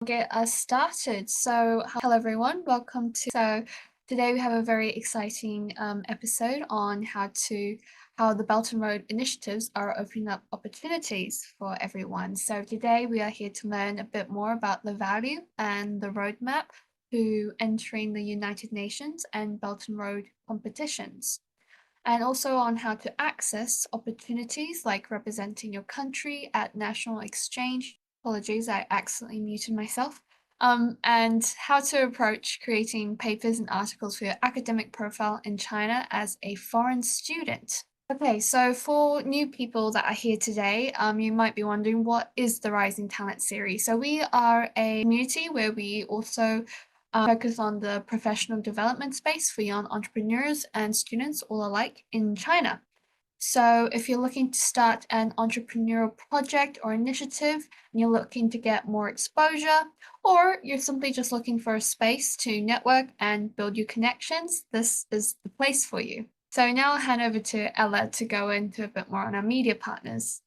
Get us started. So, hello everyone, welcome to. So, today we have a very exciting episode on how the Belt and Road initiatives are opening up opportunities for everyone. So, today we are here to learn a bit more about the value and the roadmap to entering the United Nations and Belt and Road competitions, and also on how to access opportunities like representing your country at national exchange. Apologies, I accidentally muted myself. And how to approach creating papers and articles for your academic profile in China as a foreign student. Okay, so for new people that are here today, you might be wondering, what is the Rising Talent series? So we are a community where we also focus on the professional development space for young entrepreneurs and students all alike in China. So, if you're looking to start an entrepreneurial project or initiative and you're looking to get more exposure, or you're simply just looking for a space to network and build your connections, this is the place for you. So, now I'll hand over to Ella to go into a bit more on our media partners.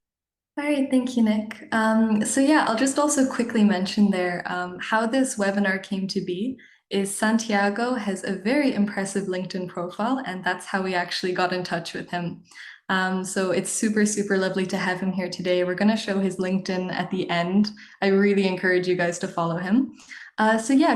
All right, thank you, Nick. I'll just also quickly mention there how this webinar came to be is Santiago has a very impressive LinkedIn profile, and that's how we actually got in touch with him. So it's super, super lovely to have him here today. We're going to show his LinkedIn at the end. I really encourage you guys to follow him.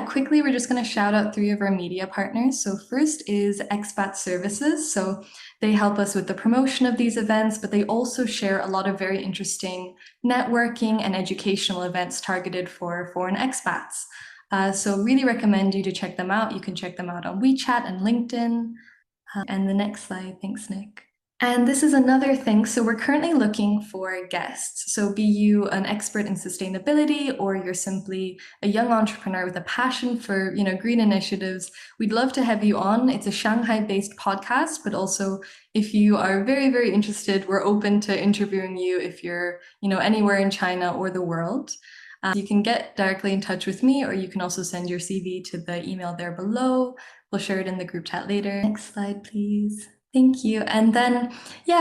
Quickly, we're just going to shout out three of our media partners. So first is Expat Services. So they help us with the promotion of these events, but they also share a lot of very interesting networking and educational events targeted for foreign expats. So really recommend you to check them out. You can check them out on WeChat and LinkedIn. And the next slide, thanks, Nick. And this is another thing. So we're currently looking for guests. So be you an expert in sustainability, or you're simply a young entrepreneur with a passion for, green initiatives, we'd love to have you on. It's a Shanghai-based podcast, but also if you are very, very interested, we're open to interviewing you if you're, anywhere in China or the world. You can get directly in touch with me, or you can also send your CV to the email there below. We'll share it in the group chat later. Next slide, please. Thank you. And then,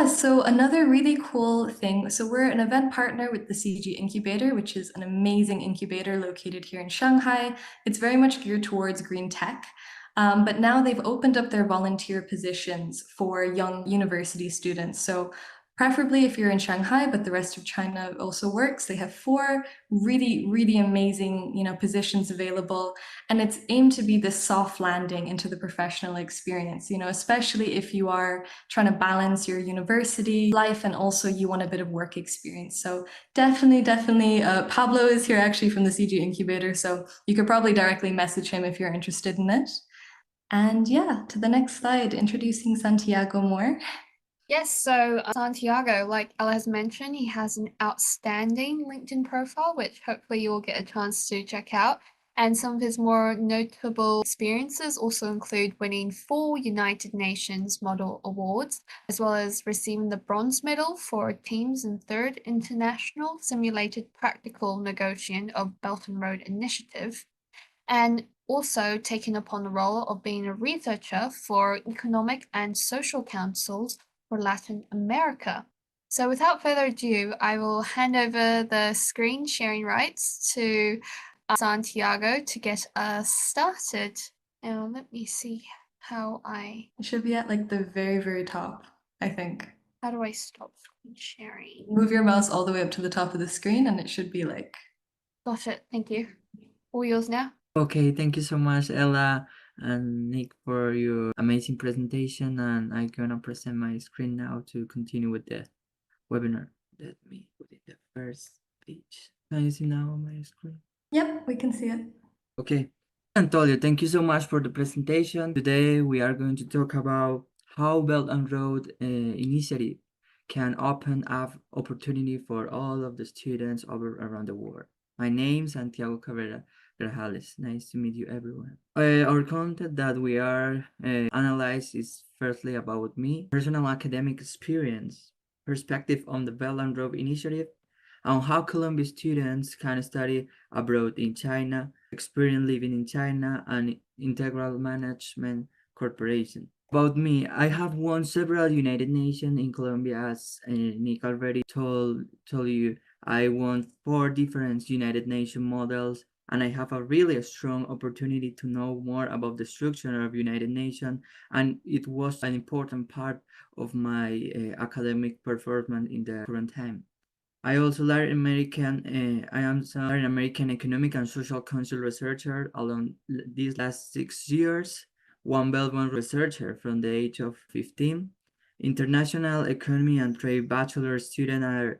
so another really cool thing. So we're an event partner with the CG Incubator, which is an amazing incubator located here in Shanghai. It's very much geared towards green tech. But now they've opened up their volunteer positions for young university students. So preferably if you're in Shanghai, but the rest of China also works. They have 4 really, really amazing, positions available. And it's aimed to be this soft landing into the professional experience, especially if you are trying to balance your university life and also you want a bit of work experience. So definitely, Pablo is here actually from the CG Incubator. So you could probably directly message him if you're interested in it. And to the next slide, introducing Santiago more. Yes, so Santiago, like Ella has mentioned, he has an outstanding LinkedIn profile, which hopefully you will get a chance to check out. And some of his more notable experiences also include winning 4 United Nations Model Awards, as well as receiving the bronze medal for teams in 3rd International Simulated Practical Negotiation of Belt and Road Initiative, and also taking upon the role of being a researcher for economic and social councils for Latin America. So without further ado, I will hand over the screen sharing rights to Santiago to get us started. Now let me see how It should be at like the very, very top, I think. how do I stop screen sharing? Move your mouse all the way up to the top of the screen and it should be like... Got it, thank you. All yours now. Okay, thank you so much, Ella and Nick, for your amazing presentation. And I'm gonna present my screen now to continue with the webinar. Let me put it the first page. Can you see now my screen? Yep, we can see it. Okay, Antonio, thank you so much for the presentation. Today we are going to talk about how Belt and Road Initiative can open up opportunity for all of the students around the world. My name is Santiago Cabrera. Nice to meet you, everyone. Our content that we are analyze is firstly about me, personal academic experience, perspective on the Belt and Road Initiative, on how Columbia students can study abroad in China, experience living in China, and integral management corporation. About me, I have won several United Nations in Colombia, as Nick already told you. I won 4 different United Nations models and I have a really strong opportunity to know more about the structure of United Nations, and it was an important part of my academic performance in the current time. I also learned American. I am an American Economic and Social Council researcher along these last 6 years. One Belt One researcher from the age of 15. International Economy and Trade bachelor student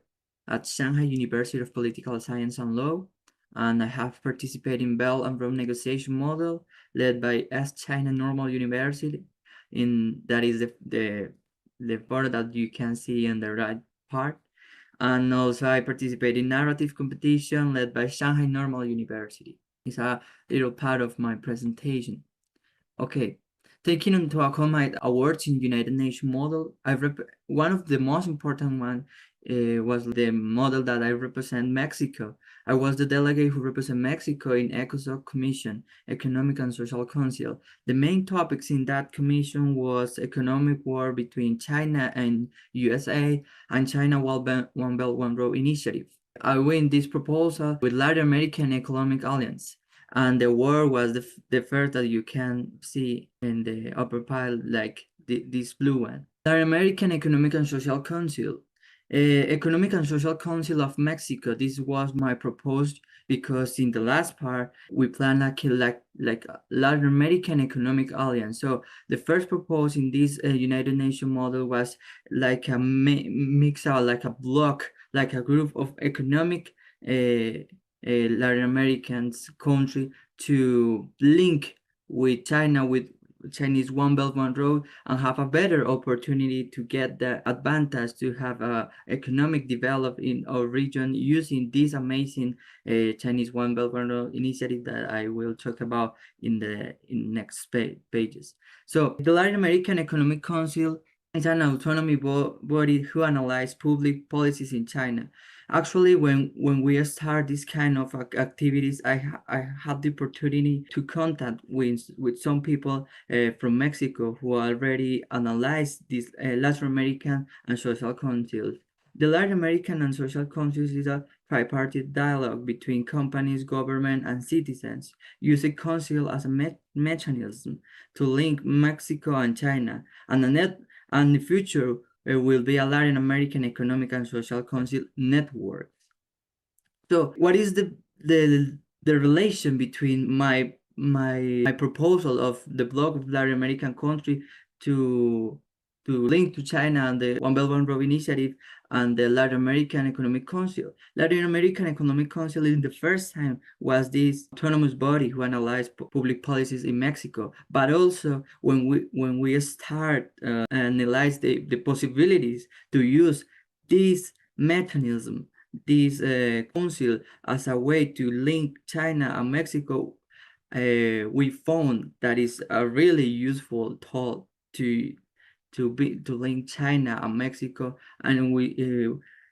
at Shanghai University of Political Science and Law, and I have participated in Belt and Road negotiation model led by East China Normal University. In that is the part that you can see in the right part. And also I participate in narrative competition led by Shanghai Normal University. It's a little part of my presentation. Okay, taking into account my awards in United Nations model, one of the most important one was the model that I represent Mexico. I was the delegate who represent Mexico in ECOSOC Commission, Economic and Social Council. The main topics in that commission was economic war between China and USA and China One Belt One Road initiative. I win this proposal with Latin American Economic Alliance, and the war was the first that you can see in the upper pile, like this blue one. The American Economic and Social Council. Economic and Social Council of Mexico. This was my proposed because in the last part we plan like Latin American Economic Alliance. So the first proposed in this United Nations model was like a mix out, like a block, like a group of economic Latin Americans country to link with China, with Chinese One Belt One Road, and have a better opportunity to get the advantage to have a economic develop in our region using this amazing Chinese One Belt One Road initiative that I will talk about in the next pages. So the Latin American Economic Council is an autonomy body who analyzes public policies in China. Actually, when we start this kind of activities, I had the opportunity to contact with some people from Mexico who already analyzed this Latin American and Social Council. The Latin American and Social Council is a tripartite dialogue between companies, government, and citizens, using council as a mechanism to link Mexico and China, and the future will be a Latin American Economic and Social Council network. So what is the relation between my proposal of the block of Latin American country to link to China and the One Belt One Road initiative and the Latin American Economic Council? Latin American Economic Council in the first time was this autonomous body who analyzed public policies in Mexico, but also when we start analyze the possibilities to use this mechanism, this council, as a way to link China and Mexico, we found that is a really useful tool to link China and Mexico, and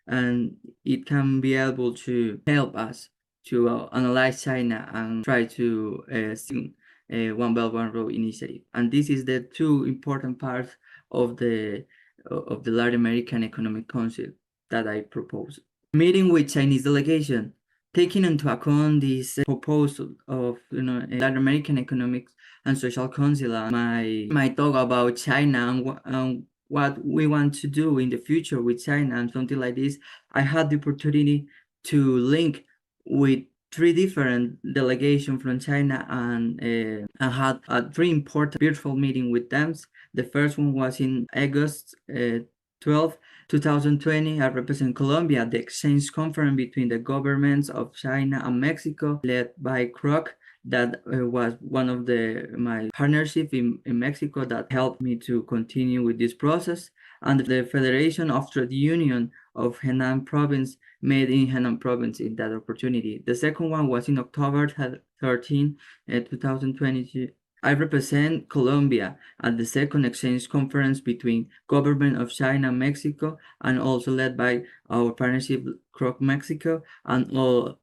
and it can be able to help us to analyze China and try to see One Belt One Road initiative. And this is the two important parts of the Latin American Economic Council that I propose. Meeting with Chinese delegation, taking into account this proposal of Latin American Economic and Social Council, and my talk about China and what we want to do in the future with China and something like this, I had the opportunity to link with three different delegations from China and had a very important virtual meeting with them. The first one was in August 12th, 2020. I represent Colombia, the exchange conference between the governments of China and Mexico, led by Kroc. That was one of my partnership in Mexico that helped me to continue with this process. And the Federation of Trade Union of Henan Province, made in Henan Province in that opportunity. The second one was in October 13, 2022. I represent Colombia at the second exchange conference between government of China and Mexico, and also led by our partnership Kroc Mexico and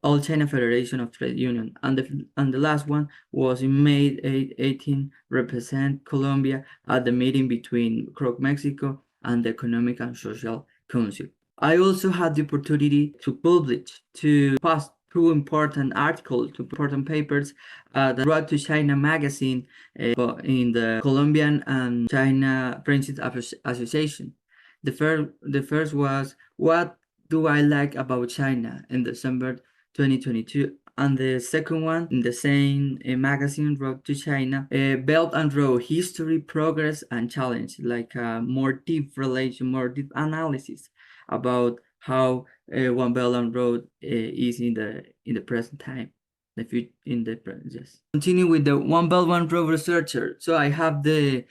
all China Federation of Trade Union. And the last one was in May 18, represent Colombia at the meeting between Kroc Mexico and the Economic and Social Council. I also had the opportunity to publish, to post two important articles, two important papers that brought to China magazine in the Colombian and China Princes Association. The first was "What do I like about China?" in December 2022, and the second one in the same magazine wrote to China, Belt and Road History, Progress, and Challenge, like a more deep relation, more deep analysis about how One Belt and Road is in the present time, the future in the present. Yes. Continue with the One Belt One Road researcher. So I have the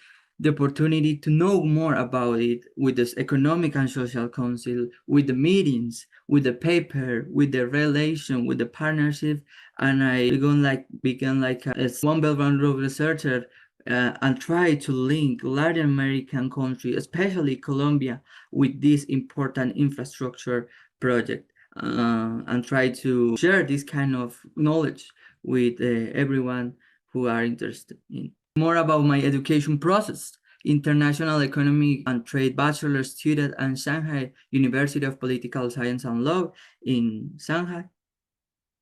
opportunity to know more about it with this Economic and Social Council, with the meetings, with the paper, with the relation, with the partnership, and I began like a One Belt One Road researcher. And try to link Latin American countries, especially Colombia, with this important infrastructure project, and try to share this kind of knowledge with everyone who are interested in. More about my education process. International Economic and Trade Bachelor student at Shanghai University of Political Science and Law in Shanghai.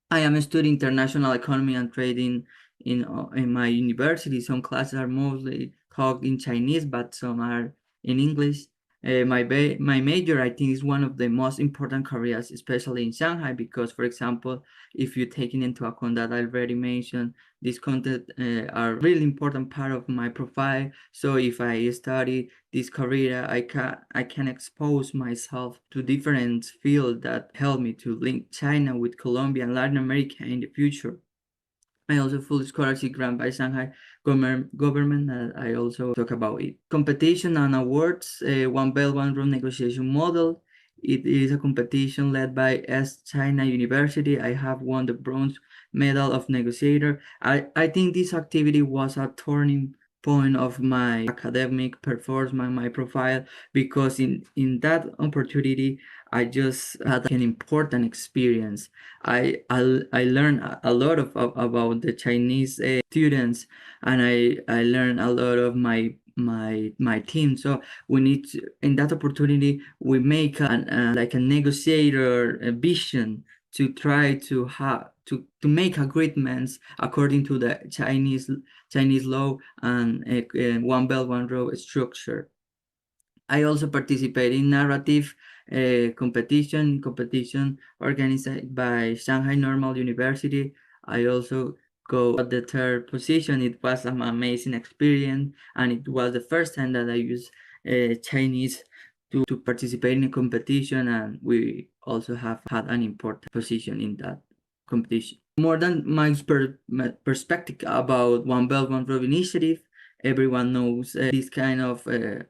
I am studying international economy and trading in my university. Some classes are mostly taught in Chinese, but some are in English. My major, I think, is one of the most important careers, especially in Shanghai, because, for example, if you're taking into account that I already mentioned, these content are really important part of my profile. So if I study this career, I can expose myself to different fields that help me to link China with Colombia and Latin America in the future. I also full scholarship grant by Shanghai government. I also talk about it. Competition and awards. One Belt One Road negotiation model. It is a competition led by China University. I have won the bronze medal of negotiator. I think this activity was a turning point of my academic performance, my profile, because in that opportunity I just had an important experience. I learned a lot about the Chinese students, and I learned a lot of my team. So we need to, in that opportunity, we make like a negotiator vision to try to have to make agreements according to the Chinese law and One Belt One Road structure. I also participate in narrative competition organized by Shanghai Normal University. I also go at the third position. It was an amazing experience, and it was the first time that I used Chinese to participate in a competition, and we also have had an important position in that competition. More than my perspective about One Belt One Road initiative, everyone knows this kind of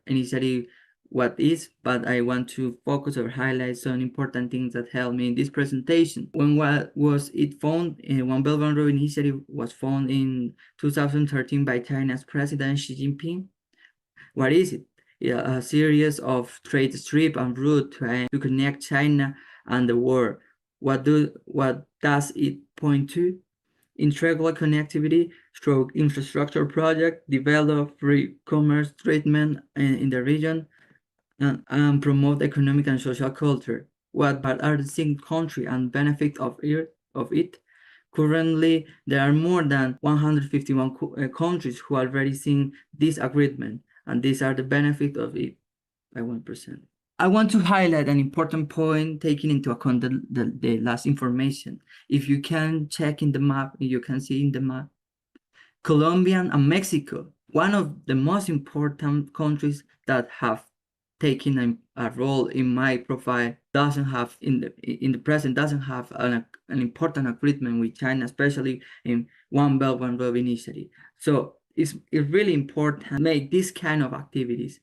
initiative what is, but I want to focus or highlight some important things that helped me in this presentation. When was it found? One Belt One Road initiative was found in 2013 by China's President Xi Jinping. What is it? A series of trade strip and route to connect China and the world. What does it point to? Integral connectivity through infrastructure project, develop free commerce treatment in the region, and promote economic and social culture. What are the single country and benefit of it? Currently, there are more than 151 countries who are already seen this agreement, and these are the benefit of it by 1%. I want to highlight an important point taking into account the last information. If you can check in the map, you can see in the map, Colombia and Mexico, one of the most important countries that have taken a role in my profile, doesn't have in the present doesn't have an important agreement with China, especially in One Belt One Road initiative. So it's really important to make these kind of activities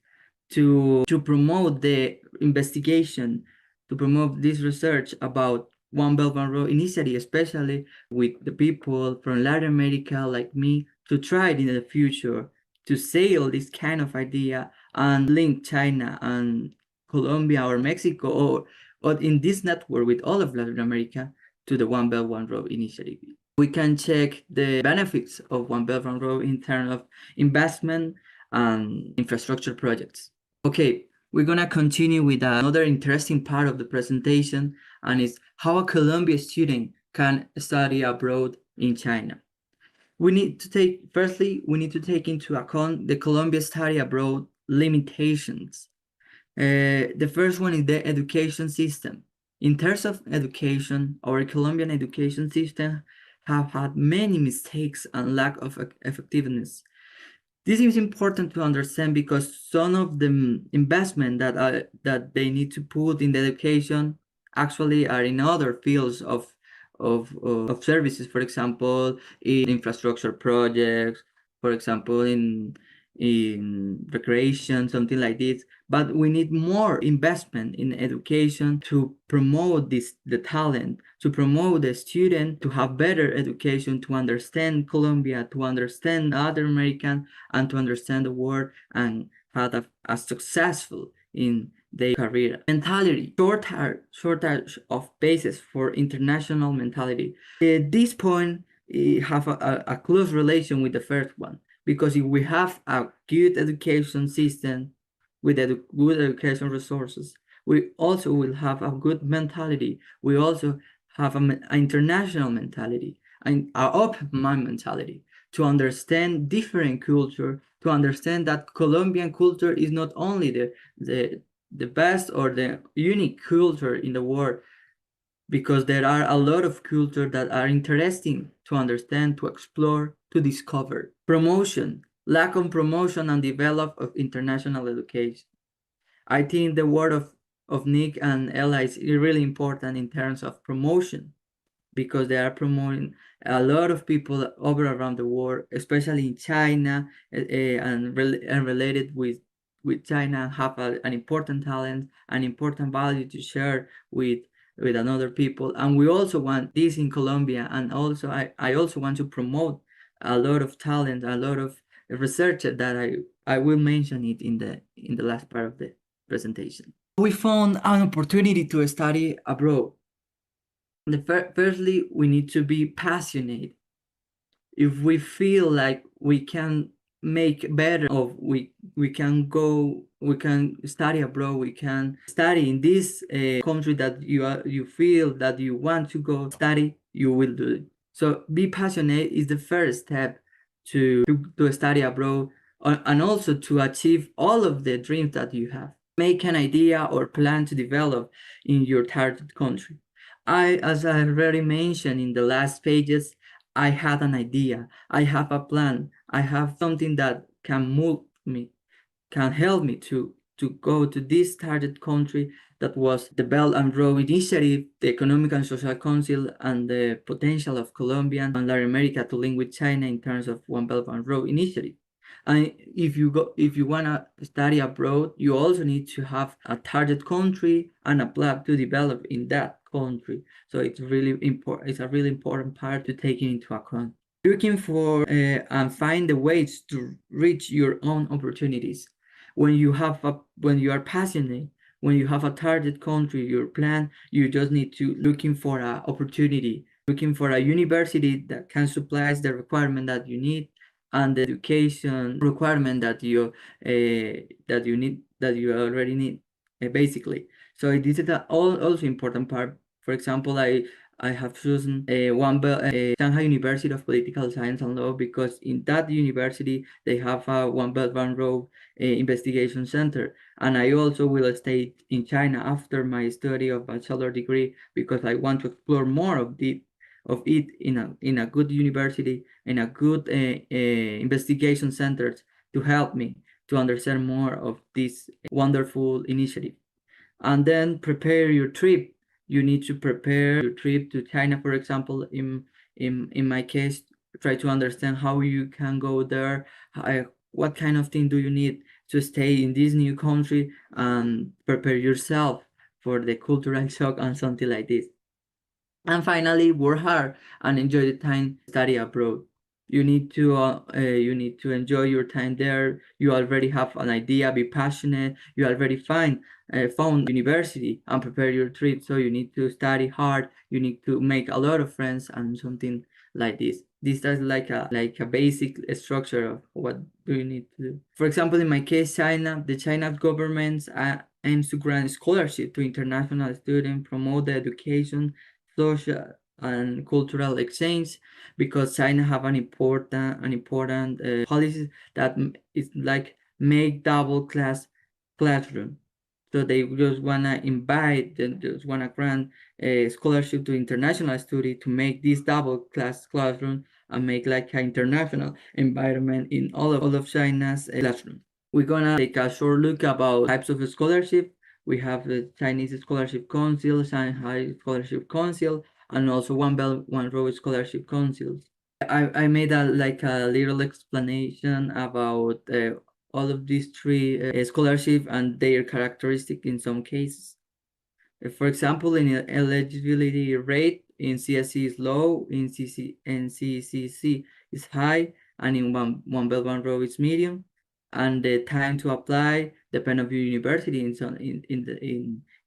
to promote the investigation, to promote this research about One Belt One Road initiative, especially with the people from Latin America like me, to try it in the future to sail this kind of idea and link China and Colombia or Mexico or in this network with all of Latin America to the One Belt One Road initiative. We can check the benefits of One Belt One Road in terms of investment and infrastructure projects. Okay, we're gonna continue with another interesting part of the presentation, and it's how a Colombia student can study abroad in China. We need to take into account the Colombia study abroad limitations. The first one is the education system. In terms of education, our Colombian education system have had many mistakes and lack of effectiveness. This is important to understand because some of the investment that they need to put in the education actually are in other fields of services. For example, in infrastructure projects, for example, in recreation, something like this. But we need more investment in education to promote the talent, to promote the student to have better education, to understand Colombia, to understand other American, and to understand the world and have a successful in their career. Mentality, shortage of basis for international mentality. At this point, have a close relation with the first one, because if we have a good education system with good education resources, we also will have a good mentality. We also have an international mentality and an open mind mentality to understand different culture, to understand that Colombian culture is not only the best or the unique culture in the world, because there are a lot of culture that are interesting to understand, to explore, to discover. Promotion, lack of promotion and develop of international education. I think the word of Nick and Ella is really important in terms of promotion, because they are promoting a lot of people over around the world, especially in China, and related with China, have an important talent, an important value to share with another people. And we also want this in Colombia, and also I also want to promote a lot of talent, a lot of research that I will mention it in the last part of the presentation. We found an opportunity to study abroad. Firstly, we need to be passionate. If we feel like we can make better, or we can study abroad, we can study in this country that you feel that you want to go study, you will do it. So be passionate is the first step to study abroad, and also to achieve all of the dreams that you have. Make an idea or plan to develop in your target country. As I already mentioned in the last pages, I had an idea, I have a plan, I have something that can move me, can help me to go to this target country. That was the Belt and Road Initiative, the Economic and Social Council, and the potential of Colombia and Latin America to link with China in terms of One Belt and Road Initiative. And if you wanna study abroad, you also need to have a target country and a plan to develop in that country. So it's really important. It's a really important part to take into account. Looking for and find the ways to reach your own opportunities. When you are passionate, when you have a target country, your plan, you just need to looking for an opportunity, looking for a university that can supply the requirement that you need, and the education requirement that you already need, basically. So this is also important part. For example, I have chosen Shanghai University of Political Science and Law, because in that university they have a One Belt One Road investigation center, and I also will stay in China after my study of bachelor degree, because I want to explore more of it in a good university, in a good investigation centers, to help me to understand more of this wonderful initiative. And then prepare your trip. You need to prepare your trip to China, for example. In my case, try to understand how you can go there, what kind of thing do you need to stay in this new country, and prepare yourself for the cultural shock and something like this. And finally, work hard and enjoy the time study abroad. You need to enjoy your time there. You already have an idea, be passionate. You already found university and prepare your trip. So you need to study hard. You need to make a lot of friends and something like this. This is like a basic structure of what do you need to do. For example, in my case, the China government aims to grant scholarship to international students, promote the education, social and cultural exchange, because China have an important policy that is like make double classroom. So they just wanna invite, they just wanna grant a scholarship to international study to make this classroom and make like an international environment in all of China's classroom. We're gonna take a short look about types of scholarship. We have the Chinese Scholarship Council, Shanghai Scholarship Council, and also One Belt One Road Scholarship Councils. I made a like a little explanation about all of these three scholarship and their characteristic in some cases. For example, in eligibility rate in CSC is low, in CCC is high, and in one belt one row is medium. And the time to apply depend on your university in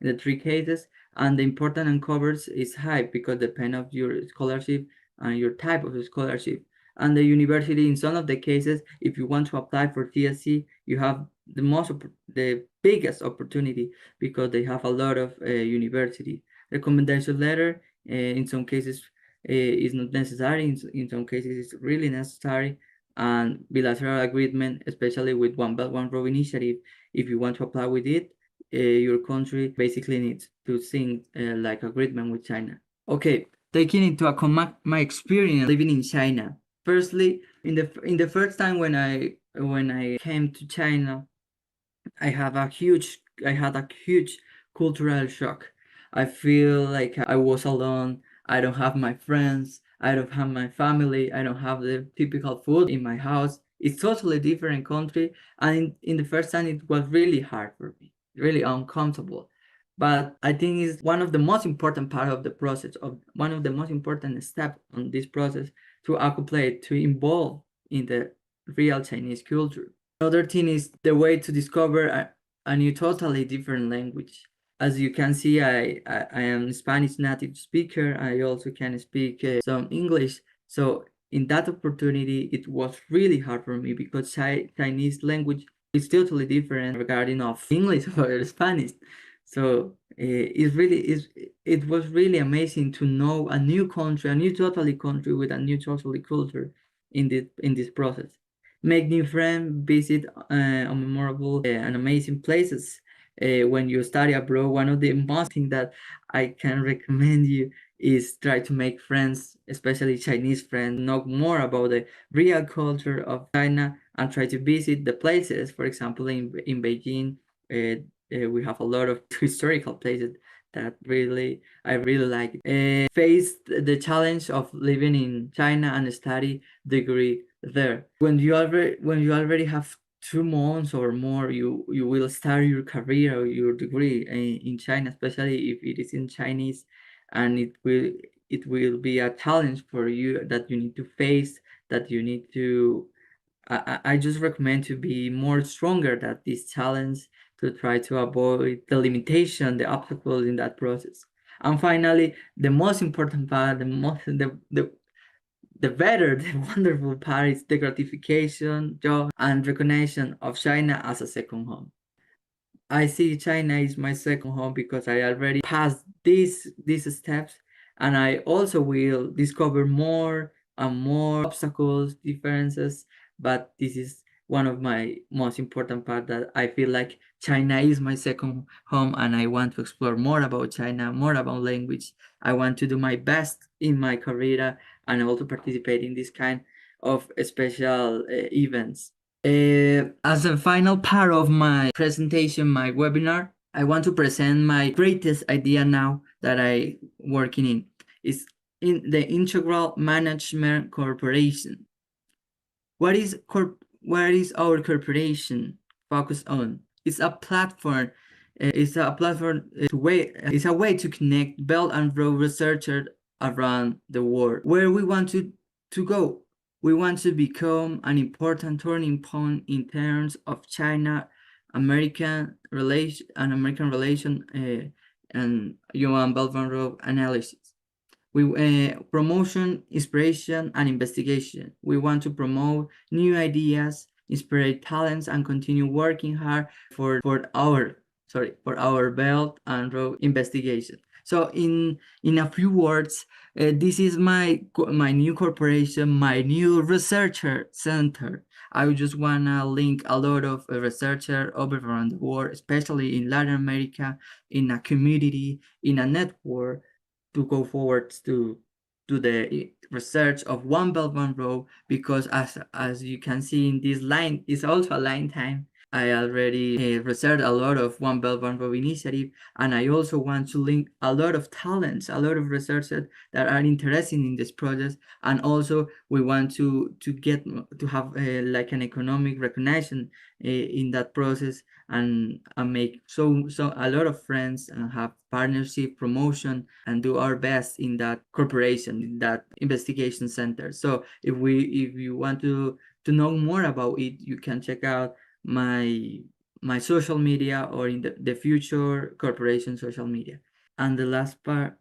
the three cases. And the important and covers is high because depend of your scholarship and your type of scholarship. And the university in some of the cases, if you want to apply for CSC, you have the biggest opportunity because they have a lot of university. Recommendation letter in some cases is not necessary. In some cases, it's really necessary. And bilateral agreement, especially with One Belt One Road initiative, if you want to apply with it, your country basically needs to sign like agreement with China. Okay, taking into account my experience living in China. Firstly, in the first time when I came to China, I had a huge cultural shock. I feel like I was alone. I don't have my friends. I don't have my family. I don't have the typical food in my house. It's totally different country. And in the first time, it was really hard for me, really uncomfortable. But I think it's one of the most important part of the process, of one of the most important steps on this process to acclimate, to involve in the real Chinese culture. Another thing is the way to discover a new totally different language. As you can see, I am Spanish native speaker. I also can speak some English. So in that opportunity, it was really hard for me because Chinese language is totally different regarding of English or Spanish. So it was really amazing to know a new country, a new totally country with a new totally culture in this process. Make new friends, visit memorable and amazing places. When you study abroad, one of the most things that I can recommend you is try to make friends, especially Chinese friends, know more about the real culture of China and try to visit the places. For example, in Beijing, we have a lot of historical places that I really like. Face the challenge of living in China and study degree there. When you already have 2 months or more, you will start your career or your degree in China, especially if it is in Chinese, and it will be a challenge for you that you need to face, that you need to I just recommend to be more stronger at this challenge to try to avoid the limitation, the obstacles in that process. And finally, the most important part, the better, the wonderful part is the gratification, joy, and recognition of China as a second home. I see China is my second home because I already passed these steps, and I also will discover more and more obstacles, differences. But this is one of my most important part that I feel like China is my second home, and I want to explore more about China, more about language. I want to do my best in my career and also participate in this kind of special events. As a final part of my presentation, my webinar, I want to present my greatest idea now that I working in is in the Integral Management Corporation. What is our corporation focused on? It's a platform. It's a platform it's a way to connect Belt and Road researchers around the world. Where we want to go. We want to become an important turning point in terms of China American relation and human Belt and Road analysis. We promotion, inspiration, and investigation. We want to promote new ideas, inspire talents, and continue working hard for our Belt and Road investigation. So in a few words, this is my new corporation, my new researcher center. I just wanna link a lot of researchers over around the world, especially in Latin America, in a community, in a network, to go forward to the research of One Belt One Road, because as you can see in this line, it's also a line time. I already researched a lot of One Belt One Road initiative, and I also want to link a lot of talents, a lot of researchers that are interested in this project, and also we want to get to have like an economic recognition in that process, and make so a lot of friends, and have partnership promotion, and do our best in that corporation, in that investigation center. So if you want to know more about it, you can check out my social media, or in the future corporation social media. And the last part,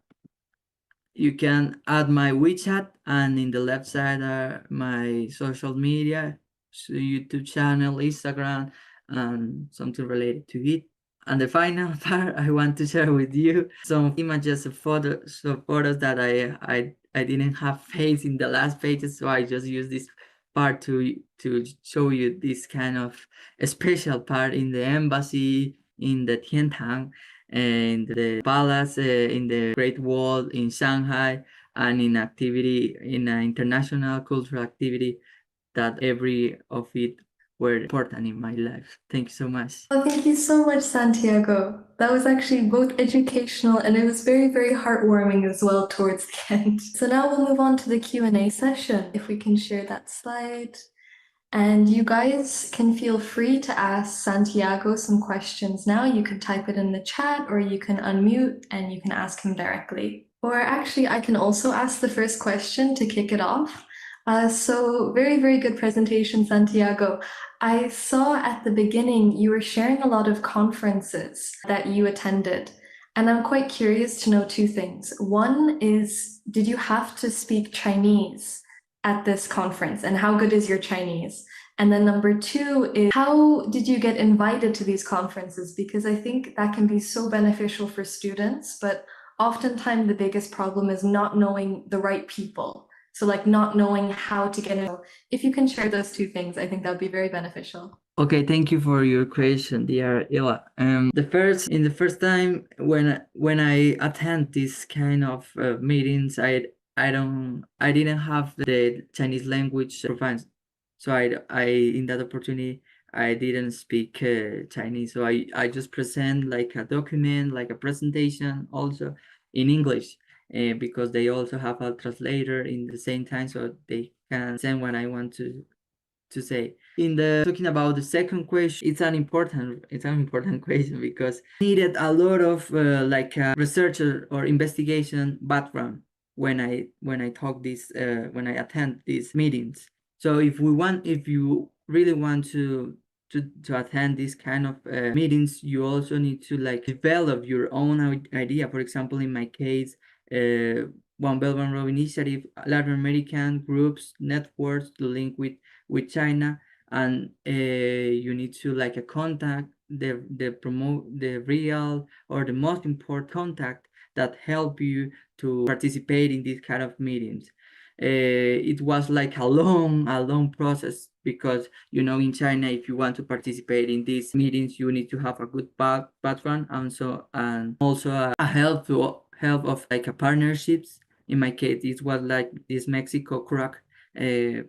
you can add my WeChat, and in the left side are my social media, so YouTube channel, Instagram, and something related to it. And the final part, I want to share with you some images of photos that I didn't have face in the last pages, so I just use this part to show you this kind of special part in the embassy, in the Tiantang, and the palace, in the Great Wall in Shanghai, and in activity, in an international cultural activity, that every of it were important in my life. Thank you so much. Oh, thank you so much, Santiago. That was actually both educational and it was very, very heartwarming as well towards the end. So now we'll move on to the Q&A session. If we can share that slide. And you guys can feel free to ask Santiago some questions now. You can type it in the chat, or you can unmute and you can ask him directly. Or actually, I can also ask the first question to kick it off. So very, very good presentation, Santiago. I saw at the beginning you were sharing a lot of conferences that you attended. And I'm quite curious to know two things. One is, did you have to speak Chinese at this conference, and how good is your Chinese? And then number two is, how did you get invited to these conferences? Because I think that can be so beneficial for students, but oftentimes the biggest problem is not knowing the right people. So like not knowing how to get in. If you can share those two things, I think that would be very beneficial. Okay, thank you for your question, dear Ila. In the first time when I attend this kind of meetings, I didn't have the Chinese language proficiency, so I in that opportunity I didn't speak Chinese, so I just present like a document, like a presentation, also in English, because they also have a translator in the same time, so they can send what I want to say. In the talking about the second question, it's an important question, because needed a lot of like researcher or investigation background when I talk this when I attend these meetings. So if you really want to attend this kind of meetings, you also need to like develop your own idea. For example, in my case, One Belt One Road initiative, Latin American groups, networks to link with China, and you need to like a contact the promote the real or the most important contact that help you to participate in these kind of meetings. It was like a long process, because in China, if you want to participate in these meetings, you need to have a good background, and also a help of like a partnerships. In my case, this was like this Mexico crack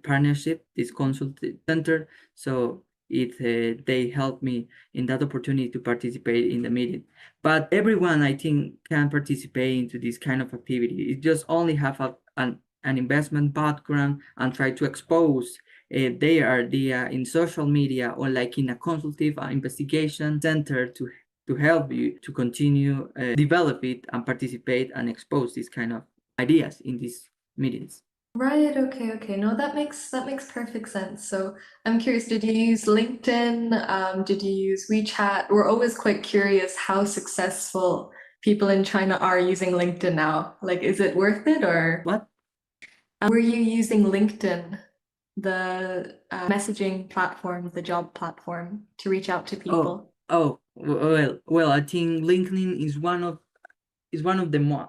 partnership, this consult center. So they helped me in that opportunity to participate in the meeting. But everyone, I think, can participate into this kind of activity. It just only have an investment background, and try to expose their idea in social media, or like in a consultative investigation center, to help you to continue develop it and participate and expose these kind of ideas in these meetings. Right, okay. No, that makes perfect sense. So I'm curious, did you use LinkedIn? Did you use WeChat? We're always quite curious how successful people in China are using LinkedIn now. Like, is it worth it, or What? were you using LinkedIn, the messaging platform, the job platform, to reach out to people? Well, I think LinkedIn is one of the most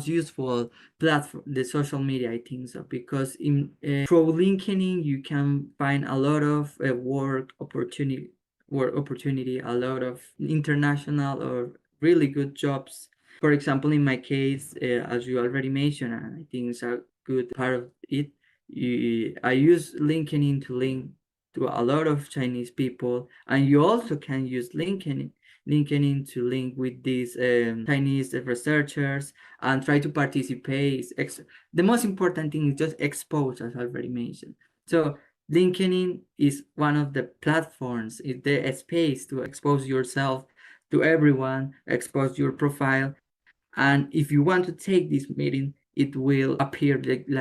useful platform, the social media, I think so, because in through LinkedIn you can find a lot of work opportunity, a lot of international or really good jobs. For example, in my case, as you already mentioned, and I think it's a good part of it, I use LinkedIn to link to a lot of Chinese people, and you also can use LinkedIn to link with these Chinese researchers and try to participate. The most important thing is just expose, as I already mentioned. So LinkedIn is one of the platforms, is the space to expose yourself to everyone, expose your profile. And if you want to take this meeting, it will appear in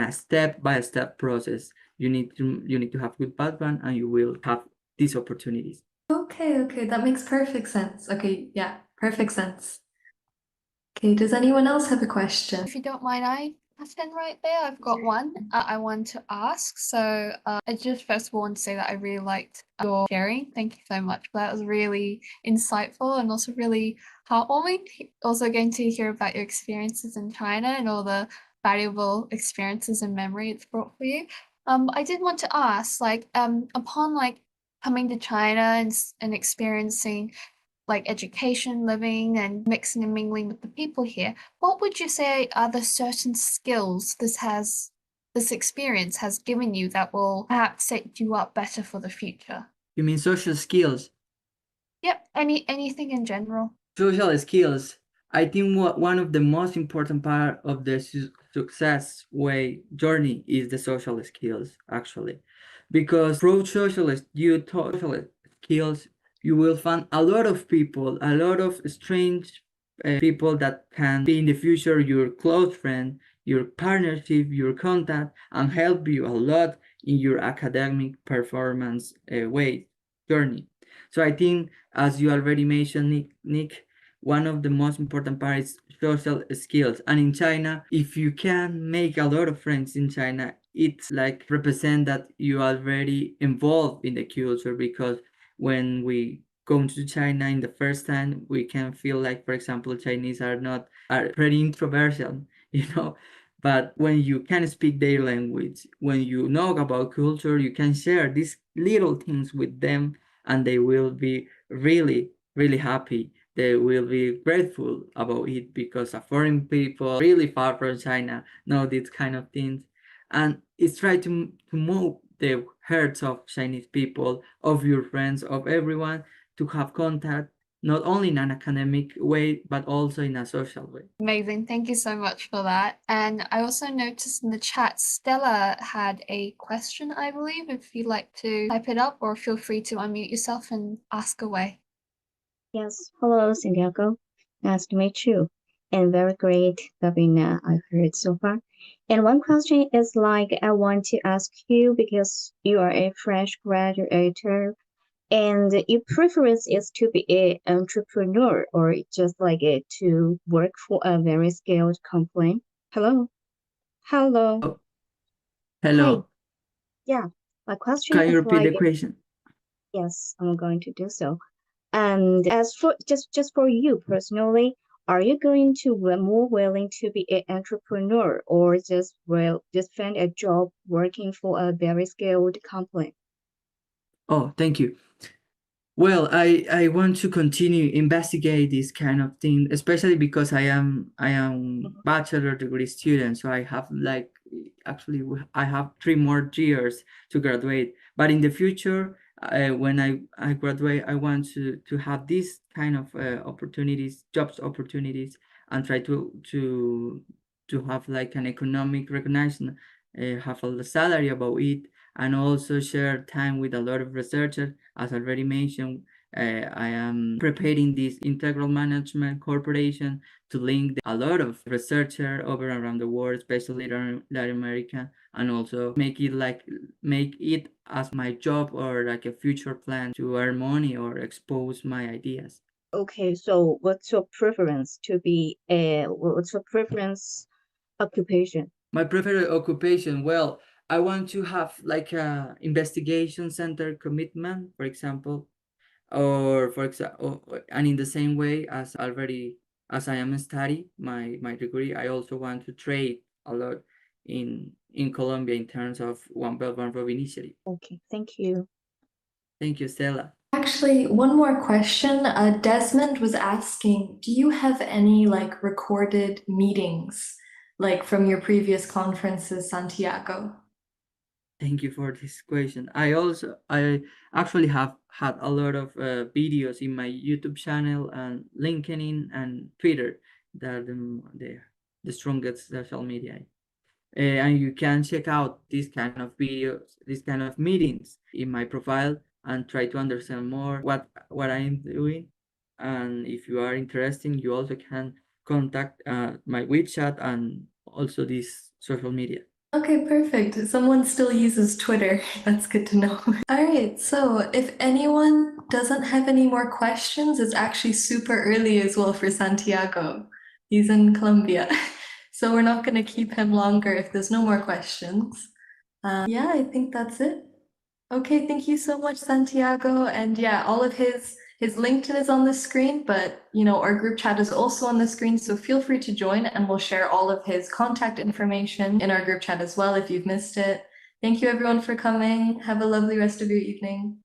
a step-by-step process. You need to have good background, and you will have these opportunities. Okay, that makes perfect sense. Okay, yeah, perfect sense. Okay, does anyone else have a question? If you don't mind, I stand right there. I've got one I want to ask. So I just first of all want to say that I really liked your sharing. Thank you so much for that. It was really insightful and also really heartwarming. Also getting to hear about your experiences in China and all the valuable experiences and memory it's brought for you. I did want to ask, like, upon like coming to China and experiencing like education, living, and mixing and mingling with the people here, what would you say are the certain skills this experience has given you that will perhaps set you up better for the future? You mean social skills? Yep, anything in general. Social skills. I think one of the most important part of the success way journey is the social skills, actually, because through social skills you will find a lot of people, a lot of strange people that can be in the future your close friend, your partnership, your contact, and help you a lot in your academic performance way journey. So I think, as you already mentioned, Nick, one of the most important parts is social skills. And in China, if you can make a lot of friends in China, it's like represent that you are already involved in the culture, because when we go to China in the first time, we can feel like, for example, Chinese are pretty introverted, you know. But when you can speak their language, when you know about culture, you can share these little things with them, and they will be really, really happy. They will be grateful about it, because a foreign people really far from China know these kind of things. And it's try to move the hearts of Chinese people, of your friends, of everyone, to have contact, not only in an academic way, but also in a social way. Amazing. Thank you so much for that. And I also noticed in the chat, Stella had a question, I believe, if you'd like to type it up, or feel free to unmute yourself and ask away. Yes, hello, Santiago. Nice to meet you. And very great webinar I've heard so far. And one question is like I want to ask you because you are a fresh graduate and your preference is to be an entrepreneur or just like to work for a very skilled company. Hello? Hello. Oh, Hi. hello. Yeah. My question Can you is repeat like, the question? yes, I'm going to do so. And as for just for you personally, are you going to be more willing to be an entrepreneur or just find a job working for a very skilled company? Oh, thank you. Well, I want to continue investigate this kind of thing, especially because I am bachelor degree student, so I have like actually I have 3 more years to graduate. But in the future, when I graduate, I want to have this kind of opportunities, jobs opportunities, and try to have like an economic recognition, have a salary about it, and also share time with a lot of researchers. As already mentioned, I am preparing this integral management corporation to link a lot of researchers over around the world, especially Latin America, and also make it as my job or like a future plan to earn money or expose my ideas. Okay, so what's your preference to be a what's your preference occupation? My preferred occupation, well, I want to have like a investigation center commitment, for example, Or for example, and in the same way as I am study my degree, I also want to trade a lot in Colombia in terms of One Belt One Road initiative. Okay, thank you. Thank you, Stella. Actually, one more question. Desmond was asking, do you have any like recorded meetings, like from your previous conferences, Santiago? Thank you for this question. I actually have had a lot of videos in my YouTube channel and LinkedIn and Twitter that are the strongest social media. And you can check out these kind of videos, these kind of meetings in my profile and try to understand more what I'm doing. And if you are interested, you also can contact my WeChat and also this social media. Okay, perfect. Someone still uses Twitter. That's good to know. All right, so if anyone doesn't have any more questions, it's actually super early as well for Santiago. He's in Colombia. So we're not going to keep him longer if there's no more questions. Yeah, I think that's it. Okay, thank you so much, Santiago. And yeah, all of his LinkedIn is on the screen, but you know, our group chat is also on the screen, so feel free to join and we'll share all of his contact information in our group chat as well if you've missed it. Thank you everyone for coming. Have a lovely rest of your evening.